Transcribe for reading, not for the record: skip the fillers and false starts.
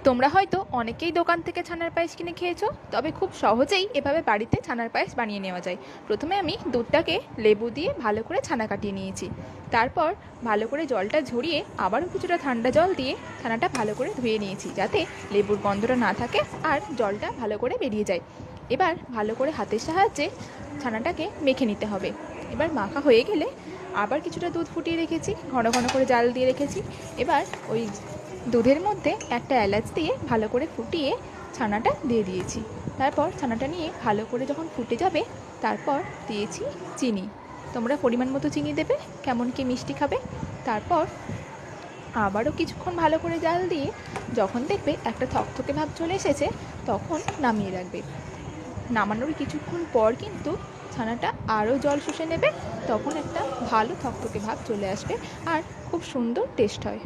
তোমরা হয়তো অনেকেই দোকান থেকে ছানার পায়েস কিনে খেয়েছো, তবে খুব সহজেই এভাবে বাড়িতে ছানার পায়েস বানিয়ে নেওয়া যায়। প্রথমে আমি দুধটাকে লেবু দিয়ে ভালো করে ছানা কাটিয়ে নিয়েছি। তারপর ভালো করে জলটা ঝরিয়ে আবারও কিছুটা ঠান্ডা জল দিয়ে ছানাটা ভালো করে ধুয়ে নিয়েছি, যাতে লেবুর গন্ধটা না থাকে আর জলটা ভালো করে বেরিয়ে যায়। এবার ভালো করে হাতের সাহায্যে ছানাটাকে মেখে নিতে হবে। এবার মাখা হয়ে গেলে আবার কিছুটা দুধ ফুটিয়ে রেখেছি, ঘন ঘন করে জাল দিয়ে রেখেছি। এবার ওই দুধের মধ্যে একটা এলাচ দিয়ে ভালো করে ফুটিয়ে ছানাটা দিয়ে দিয়েছি। তারপর ছানাটা নিয়ে ভালো করে যখন ফুটে যাবে, তারপর দিয়েছি চিনি। তোমরা পরিমাণ মতো চিনি দেবে, কেমন কি মিষ্টি খাবে। তারপর আবারও কিছুক্ষণ ভালো করে জাল দিয়ে যখন দেখবে একটা থকথকে ভাব চলে এসেছে, তখন নামিয়ে রাখবে। নামানোর কিছুক্ষণ পর কিন্তু ছানাটা আরও জল শুষে নেবে, তখন একটা ভালো থকথকে ভাব চলে আসবে আর খুব সুন্দর টেস্ট হয়।